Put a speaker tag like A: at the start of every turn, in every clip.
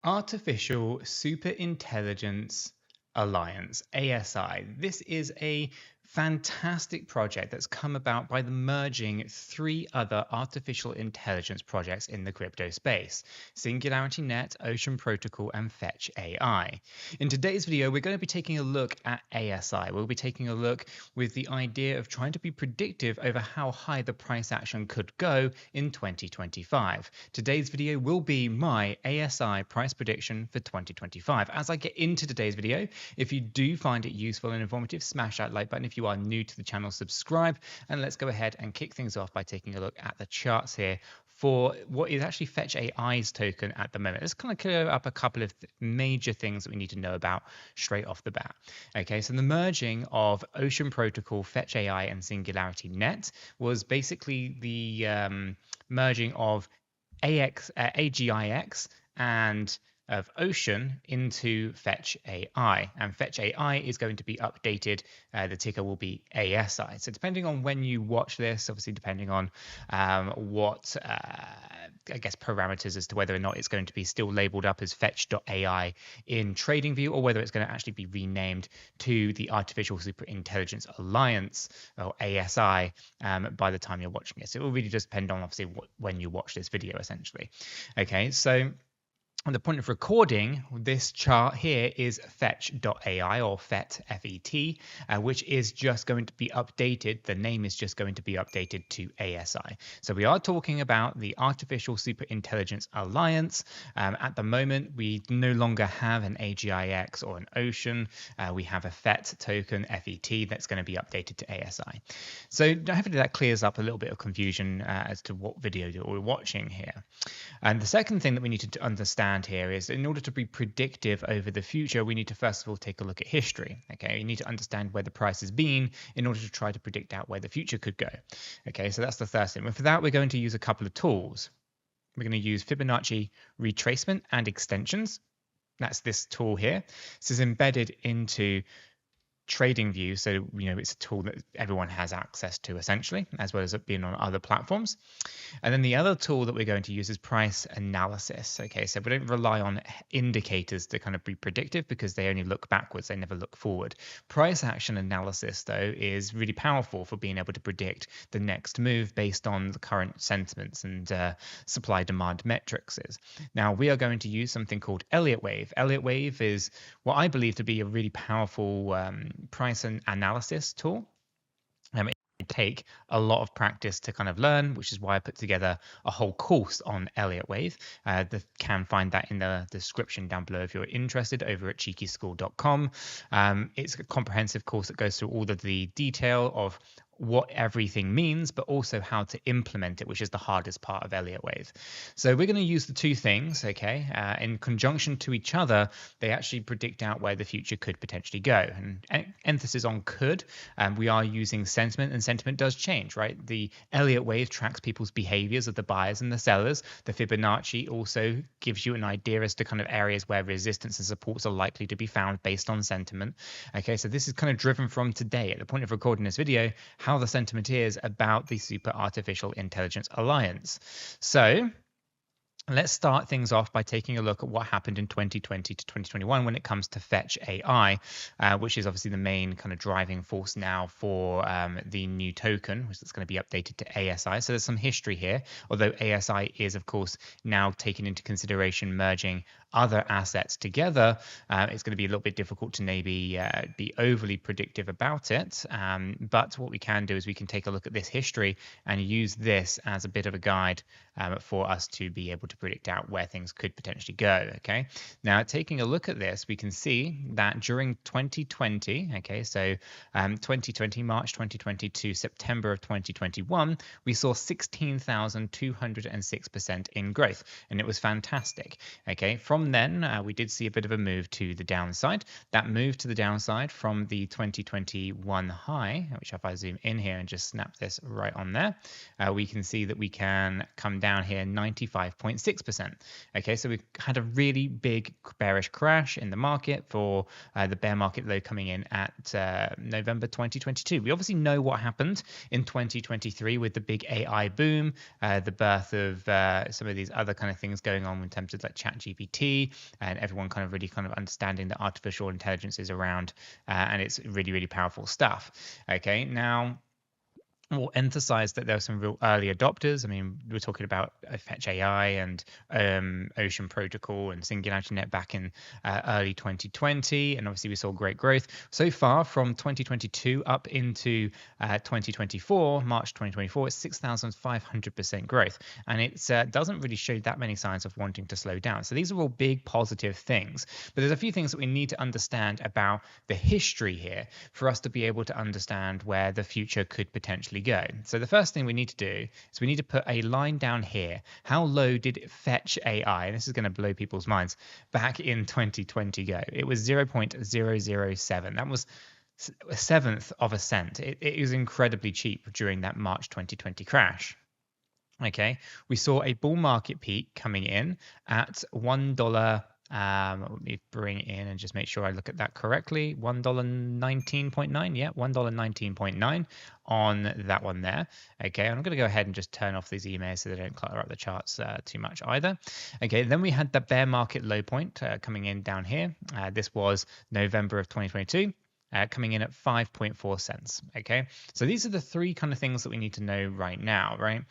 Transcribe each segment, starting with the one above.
A: Artificial Superintelligence Alliance, ASI. This is a fantastic project that's come about by the merging three other artificial intelligence projects in the crypto space: SingularityNet, Ocean Protocol, and fetch.ai. In today's video, we're going to be taking a look at ASI. We'll be taking a look with the idea of trying to be predictive over how high the price action could go in 2025. Today's video will be my ASI price prediction for 2025. As I get into today's video, if you do find it useful and informative, smash that like button. If you are new to the channel, subscribe, and let's go ahead and kick things off by taking a look at the charts here for what is actually fetch.ai's token at the moment. Let's kind of clear up a couple of major things that we need to know about straight off the bat. Okay, so the merging of Ocean Protocol, fetch.ai, and SingularityNet was basically the merging of AGIX and of Ocean into fetch.ai, and fetch.ai is going to be updated. The ticker will be ASI. So depending on when you watch this, obviously depending on what I guess parameters as to whether or not it's going to be still labeled up as fetch.ai in TradingView, or whether it's going to actually be renamed to the Artificial Superintelligence Alliance, or ASI, by the time you're watching it. So it will really just depend on obviously when you watch this video, essentially. Okay, so at the point of recording, this chart here is fetch.ai, or FET, F-E-T, which is just going to be updated. The name is just going to be updated to ASI. So we are talking about the Artificial Superintelligence Alliance. At the moment, we no longer have an AGIX or an Ocean. We have a FET token, FET, that's going to be updated to ASI. So hopefully that clears up a little bit of confusion as to what video we're watching here. And the second thing that we need to understand here is, in order to be predictive over the future, we need to first of all take a look at history. Okay, you need to understand where the price has been in order to try to predict out where the future could go. Okay, so that's the first thing. And for that, we're going to use a couple of tools. We're going to use Fibonacci retracement and extensions. That's this tool here. This is embedded into TradingView, so you know it's a tool that everyone has access to essentially, as well as it being on other platforms. And then the other tool that we're going to use is price analysis. Okay, so we don't rely on indicators to kind of be predictive because they only look backwards, they never look forward. Price action analysis, though, is really powerful for being able to predict the next move based on the current sentiments and supply-demand metrics. Now we are going to use something called Elliott Wave. Elliott Wave is what I believe to be a really powerful price and analysis tool. It take a lot of practice to kind of learn, which is why I put together a whole course on Elliott Wave. You can find that in the description down below if you're interested, over at 𝗕𝗘𝗪𝗀𝗀school.com. It's a comprehensive course that goes through all of the detail of what everything means, but also how to implement it, which is the hardest part of Elliott Wave. So we're going to use the two things, okay, in conjunction to each other. They actually predict out where the future could potentially go, and emphasis on could. We are using sentiment, and sentiment does change, right? The Elliott Wave tracks people's behaviors of the buyers and the sellers. The Fibonacci also gives you an idea as to kind of areas where resistance and supports are likely to be found based on sentiment. Okay, so this is kind of driven from today, at the point of recording this video, how the sentiment is about the Super Artificial Intelligence Alliance. So let's start things off by taking a look at what happened in 2020 to 2021 when it comes to fetch.ai, which is obviously the main kind of driving force now for the new token, which is going to be updated to ASI. So there's some history here, although ASI is, of course, now taking into consideration merging other assets together. It's going to be a little bit difficult to maybe be overly predictive about it. But what we can do is we can take a look at this history and use this as a bit of a guide for us to be able to predict out where things could potentially go. Okay, now taking a look at this, we can see that during 2020, okay, so 2020, March 2020 to September of 2021, we saw 16,206% in growth, and it was fantastic. Okay, from then we did see a bit of a move to the downside. That move to the downside from the 2021 high, which if I zoom in here and just snap this right on there, we can see that we can come down here 95.6%. Okay, so we had a really big bearish crash in the market for the bear market low coming in at November 2022. We obviously know what happened in 2023 with the big AI boom, the birth of some of these other kind of things going on in terms of like ChatGPT see, and everyone kind of really understanding that artificial intelligence is around, and it's really, really powerful stuff. Okay, now we'll emphasize that there are some real early adopters. I mean, we're talking about fetch.ai and Ocean Protocol and SingularityNet back in early 2020, and obviously we saw great growth so far from 2022 up into 2024. March 2024, it's 6,500% growth, and it doesn't really show that many signs of wanting to slow down. So these are all big positive things, but there's a few things that we need to understand about the history here for us to be able to understand where the future could potentially go. So the first thing we need to do is we need to put a line down here. How low did fetch.ai, and this is going to blow people's minds, back in 2020 go? It was 0.007. That was a seventh of a cent. It was incredibly cheap during that March 2020 crash. Okay, we saw a bull market peak coming in at $1. Let me bring in and just make sure I look at that correctly. $1.19.9. Yeah, $1.19.9 on that one there. Okay, I'm going to go ahead and just turn off these emails so they don't clutter up the charts too much either. Okay, then we had the bear market low point coming in down here. This was November of 2022. Coming in at 5.4 cents. Okay, so these are the three kind of things that we need to know right now, right?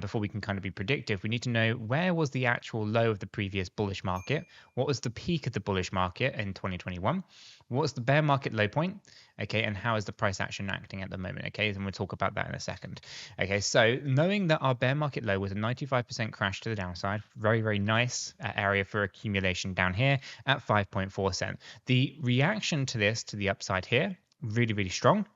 A: Before we can kind of be predictive, we need to know where was the actual low of the previous bullish market, what was the peak of the bullish market in 2021, what was the bear market low point, okay, and how is the price action acting at the moment, okay, and we'll talk about that in a second. Okay, so knowing that our bear market low was a 95% crash to the downside, very, very nice area for accumulation down here at 5.4 cents. The reaction to this, to the upside here, really, really strong.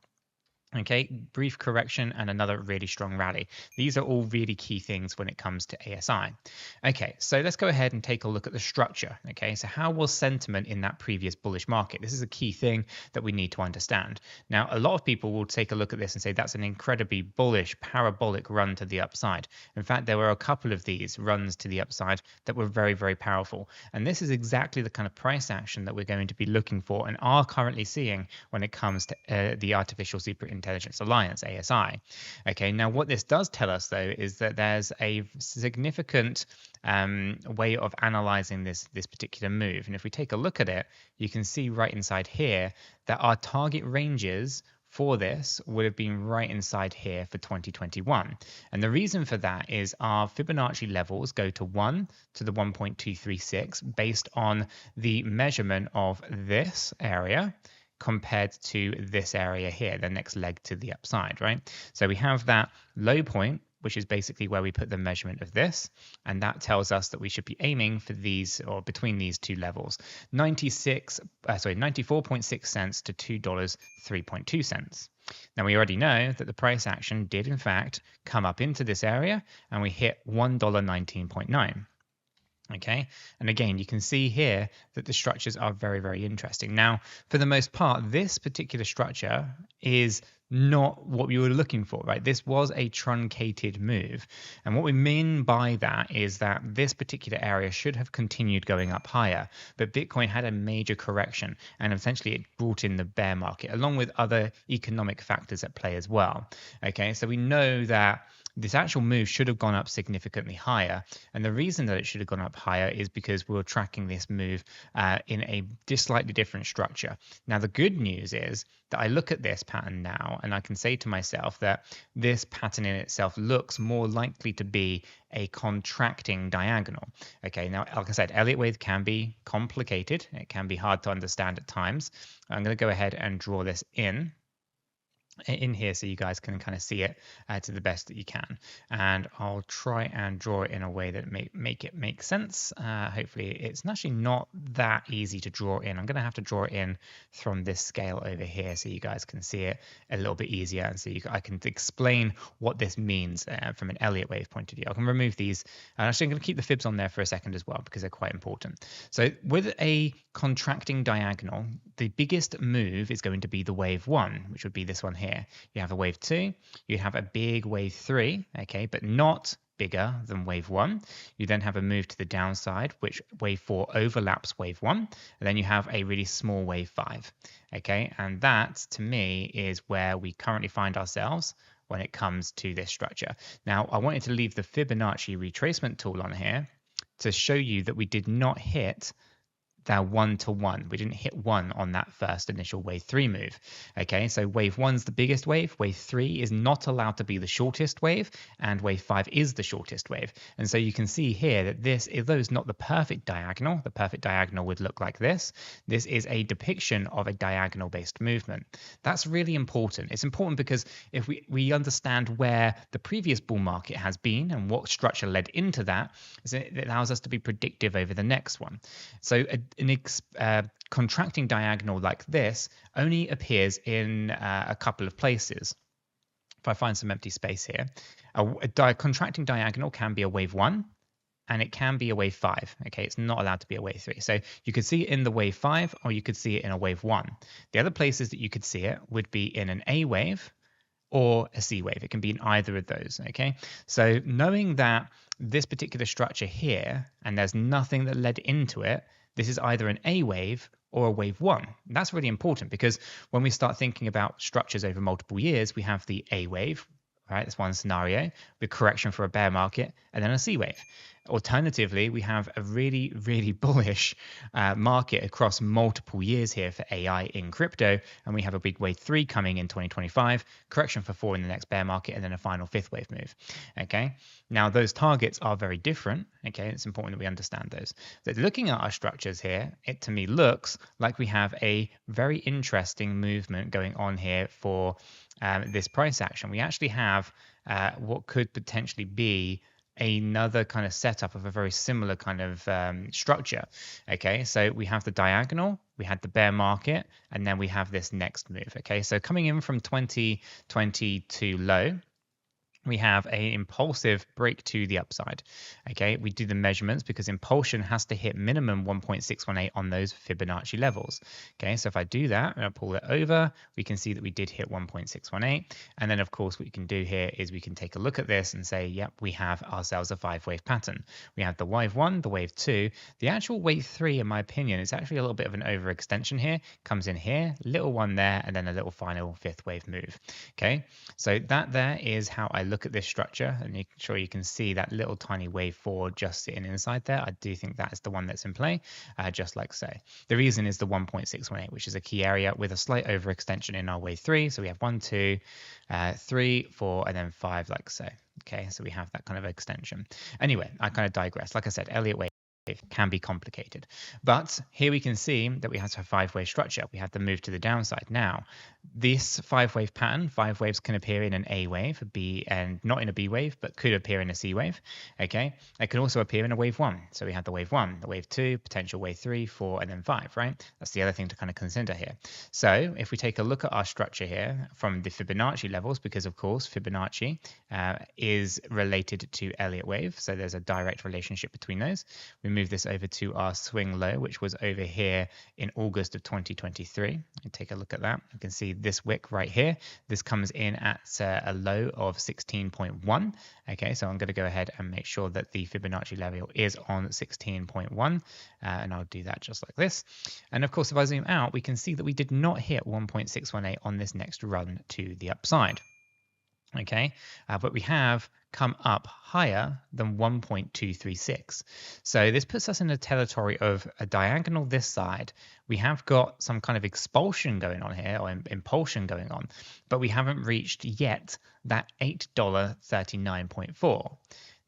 A: Okay, brief correction and another really strong rally. These are all really key things when it comes to ASI. Okay, so let's go ahead and take a look at the structure. Okay, so how was sentiment in that previous bullish market? This is a key thing that we need to understand. Now, a lot of people will take a look at this and say that's an incredibly bullish parabolic run to the upside. In fact, there were a couple of these runs to the upside that were very, very powerful. And this is exactly the kind of price action that we're going to be looking for and are currently seeing when it comes to the Artificial Intelligence Alliance, ASI. Okay, now what this does tell us though is that there's a significant way of analyzing this particular move. And if we take a look at it, you can see right inside here that our target ranges for this would have been right inside here for 2021. And the reason for that is our Fibonacci levels go to 1 to the 1.236 based on the measurement of this area compared to this area here, the next leg to the upside, right? So we have that low point, which is basically where we put the measurement of this, and that tells us that we should be aiming for these, or between these two levels, 94.6 cents to $2.03.2. Now we already know that the price action did in fact come up into this area, and we hit $1.19.9. Okay, and again, you can see here that the structures are very, very interesting. Now, for the most part, this particular structure is not what we were looking for, right? This was a truncated move. And what we mean by that is that this particular area should have continued going up higher, but Bitcoin had a major correction, and essentially it brought in the bear market along with other economic factors at play as well. Okay, so we know that this actual move should have gone up significantly higher. And the reason that it should have gone up higher is because we were tracking this move in a slightly different structure. Now, the good news is that I look at this pattern now and I can say to myself that this pattern in itself looks more likely to be a contracting diagonal. Okay, now, like I said, Elliott wave can be complicated. It can be hard to understand at times. I'm going to go ahead and draw this in here so you guys can kind of see it to the best that you can, and I'll try and draw it in a way that make it make sense. Hopefully it's actually not that easy to draw in. I'm going to have to draw it in from this scale over here so you guys can see it a little bit easier, and so I can explain what this means from an Elliott wave point of view. I can remove these, and actually I'm going to keep the fibs on there for a second as well because they're quite important. So with a contracting diagonal, the biggest move is going to be the wave 1, which would be this one here. You have a wave 2, you have a big wave 3, okay, but not bigger than wave 1. You then have a move to the downside, which wave 4 overlaps wave 1, and then you have a really small wave 5, okay, and that to me is where we currently find ourselves when it comes to this structure. Now, I wanted to leave the Fibonacci retracement tool on here to show you that we did not hit that 1-to-1. We didn't hit 1 on that first initial wave 3 move. Okay, so wave 1's the biggest wave, wave 3 is not allowed to be the shortest wave, and wave 5 is the shortest wave. And so you can see here that this, although it's not the perfect diagonal would look like this. This is a depiction of a diagonal based movement. That's really important. It's important because if we understand where the previous bull market has been and what structure led into that, it allows us to be predictive over the next one. So an contracting diagonal like this only appears in a couple of places. If I find some empty space here, a contracting diagonal can be a wave 1 and it can be a wave 5. Okay, it's not allowed to be a wave 3. So you could see it in the wave 5 or you could see it in a wave 1. The other places that you could see it would be in an A wave or a C wave. It can be in either of those, okay? So knowing that this particular structure here, and there's nothing that led into it, this is either an A wave or a wave 1. That's really important because when we start thinking about structures over multiple years, we have the A wave, right? That's one scenario with correction for a bear market, and then a C wave. Alternatively, we have a really, really bullish market across multiple years here for AI in crypto, and we have a big wave 3 coming in 2025, correction for 4 in the next bear market, and then a final 5th wave move. Okay, now those targets are very different. Okay, it's important that we understand those. So looking at our structures here, it to me looks like we have a very interesting movement going on here for this price action. We actually have what could potentially be another kind of setup of a very similar kind of structure. Okay, so we have the diagonal, we had the bear market, and then we have this next move. Okay, so coming in from 2022 low, we have an impulsive break to the upside. Okay, we do the measurements because impulsion has to hit minimum 1.618 on those Fibonacci levels. Okay, so if I do that and I pull it over, we can see that we did hit 1.618. And then of course what we can do here is we can take a look at this and say, yep, we have ourselves a 5-wave pattern. We have the wave 1, the wave 2, the actual wave 3, in my opinion, is actually a little bit of an overextension here. Comes in here, little one there, and then a little final 5th wave move. Okay, so that there is how I look at this structure, and I'm sure you can see that little tiny wave 4 just sitting inside there. I do think that is the one that's in play, just like so. The reason is the 1.618, which is a key area with a slight overextension in our wave 3. So we have 1, 2, 3, 4, and then 5, like so. Okay, so we have that kind of extension. Anyway, I kind of digress. Like I said, Elliott wave can be complicated, but here we can see that we have a 5-wave structure. We have the move to the downside. Now, this 5-wave pattern, 5 waves can appear in an A wave, B, and not in a B wave, but could appear in a C wave. Okay, it can also appear in a wave 1. So we have the wave 1, the wave 2, potential wave 3, 4, and then 5. Right? That's the other thing to kind of consider here. So if we take a look at our structure here from the Fibonacci levels, because of course Fibonacci is related to Elliott wave, so there's a direct relationship between those. We move this over to our swing low, which was over here in August of 2023. And take a look at that. You can see this wick right here. This comes in at a low of 16.1. Okay, so I'm going to go ahead and make sure that the Fibonacci level is on 16.1, and I'll do that just like this. And of course, if I zoom out, we can see that we did not hit 1.618 on this next run to the upside. Okay, but we have come up higher than 1.236. So this puts us in a territory of a diagonal this side. We have got some kind of expulsion going on here, or impulsion going on, but we haven't reached yet that $8.39.4.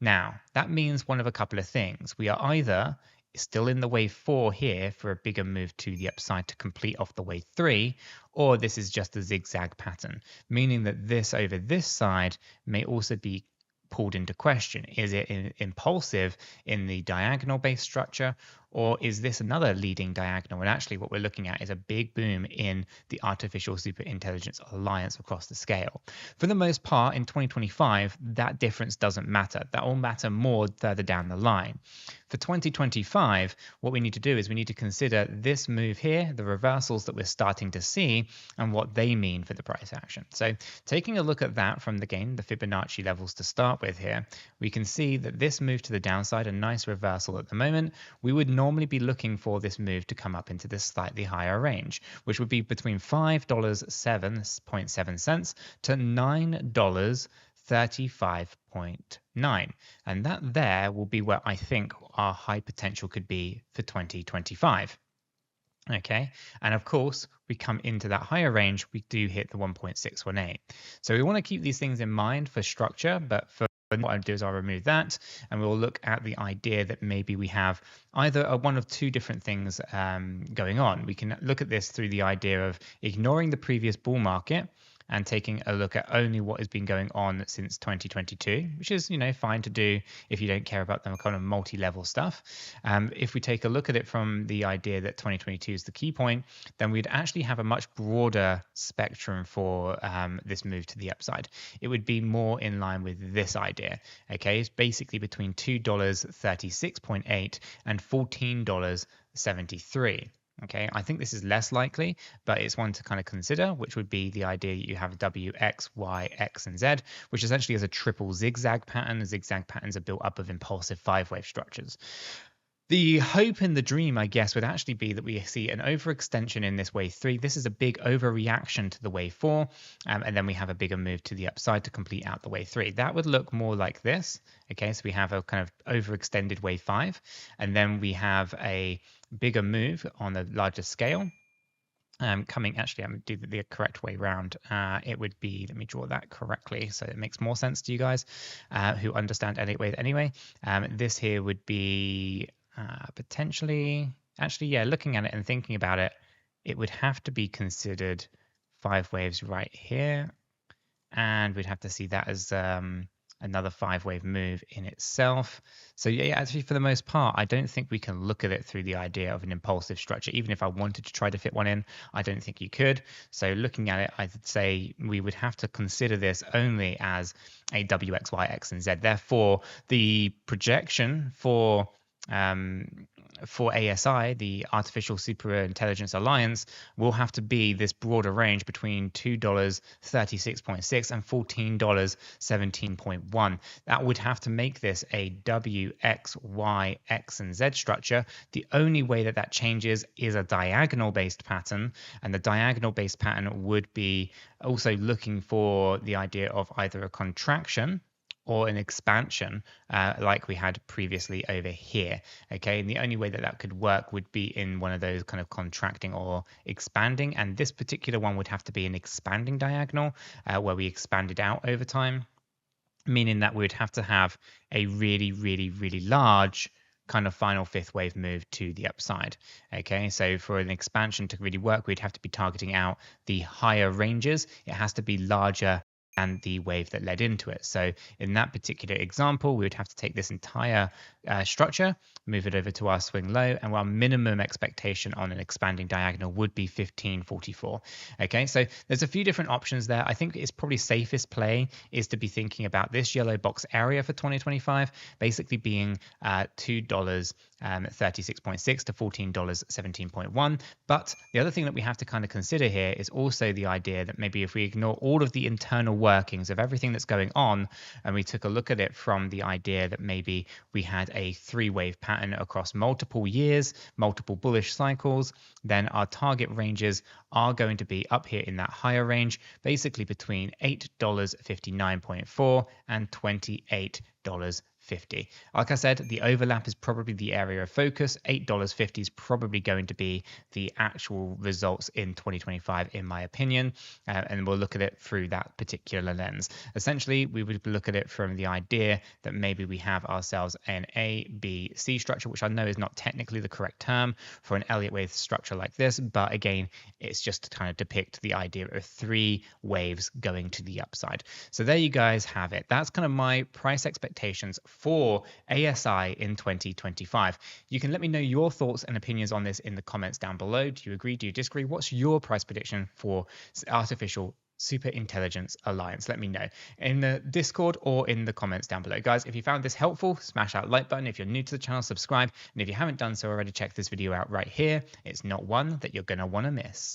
A: Now, that means one of a couple of things. We are either still in the wave 4 here for a bigger move to the upside to complete off the wave 3, or this is just a zigzag pattern, meaning that this over this side may also be pulled into question. Is it impulsive in the diagonal based structure, or is this another leading diagonal? And actually what we're looking at is a big boom in the artificial super intelligence alliance across the scale. For the most part in 2025, that difference doesn't matter. That will matter more further down the line. For 2025, what we need to do is we need to consider this move here, the reversals that we're starting to see, and what they mean for the price action. So taking a look at that from the Fibonacci levels to start with here, we can see that this move to the downside, a nice reversal at the moment. We would normally be looking for this move to come up into this slightly higher range, which would be between $5.07 to $9.33 35.9. And that there will be where I think our high potential could be for 2025. Okay, and of course, we come into that higher range, we do hit the 1.618. So we want to keep these things in mind for structure, but for what I'll do is I'll remove that, and we'll look at the idea that maybe we have either one of two different things going on. We can look at this through the idea of ignoring the previous bull market and taking a look at only what has been going on since 2022, which is, fine to do if you don't care about the kind of multi-level stuff. If we take a look at it from the idea that 2022 is the key point, then we'd actually have a much broader spectrum for this move to the upside. It would be more in line with this idea. Okay, it's basically between $2.36.8 and $14.73. Okay, I think this is less likely, but it's one to kind of consider, which would be the idea you have W, X, Y, X, and Z, which essentially is a triple zigzag pattern. The zigzag patterns are built up of impulsive five-wave structures. The hope and the dream, I guess, would actually be that we see an overextension in this wave 3. This is a big overreaction to the wave 4, and then we have a bigger move to the upside to complete out the wave 3. That would look more like this. Okay, so we have a kind of overextended wave 5, and then we have a bigger move on a larger scale. Coming, actually, I'm going to do the correct way around. It would be, let me draw that correctly so it makes more sense to you guys who understand Elliott anyway. This here would be potentially, actually, yeah, looking at it and thinking about it, it would have to be considered 5 waves right here. And we'd have to see that as another 5-wave move in itself. So yeah, actually for the most part, I don't think we can look at it through the idea of an impulsive structure. Even if I wanted to try to fit one in, I don't think you could. So looking at it, I'd say we would have to consider this only as a W, X, Y, X, and Z. Therefore, the projection for ASI, the Artificial Super Intelligence Alliance, will have to be this broader range between $2.36.6 and $14.17.1. That would have to make this a W, X, Y, X, and Z structure. The only way that changes is a diagonal-based pattern, and the diagonal-based pattern would be also looking for the idea of either a contraction or an expansion like we had previously over here. Okay, and the only way that could work would be in one of those kind of contracting or expanding, and this particular one would have to be an expanding diagonal where we expanded out over time, meaning that we would have to have a really, really, really large kind of final 5th wave move to the upside. Okay, so for an expansion to really work, we'd have to be targeting out the higher ranges. It has to be larger and the wave that led into it. So in that particular example, we would have to take this entire structure, move it over to our swing low, and our minimum expectation on an expanding diagonal would be 1544. Okay, so there's a few different options there. I think it's probably safest play is to be thinking about this yellow box area for 2025, basically being $2.36.6 to $14.17.1. But the other thing that we have to kind of consider here is also the idea that maybe if we ignore all of the internal workings of everything that's going on, and we took a look at it from the idea that maybe we had a 3-wave pattern across multiple years, multiple bullish cycles, then our target ranges are going to be up here in that higher range, basically between $8.59.4 and $28.50. Like I said, the overlap is probably the area of focus. $8.50 is probably going to be the actual results in 2025, in my opinion, and we'll look at it through that particular lens. Essentially, we would look at it from the idea that maybe we have ourselves an A, B, C structure, which I know is not technically the correct term for an Elliott wave structure like this, but again, it's just to kind of depict the idea of 3 waves going to the upside. So there you guys have it. That's kind of my price expectations for ASI in 2025. You can let me know your thoughts and opinions on this in the comments down below. Do you agree? Do you disagree? What's your price prediction for Artificial Super Intelligence Alliance? Let me know in the Discord or in the comments down below. Guys, if you found this helpful, smash that like button. If you're new to the channel, subscribe. And if you haven't done so already, check this video out right here. It's not one that you're going to want to miss.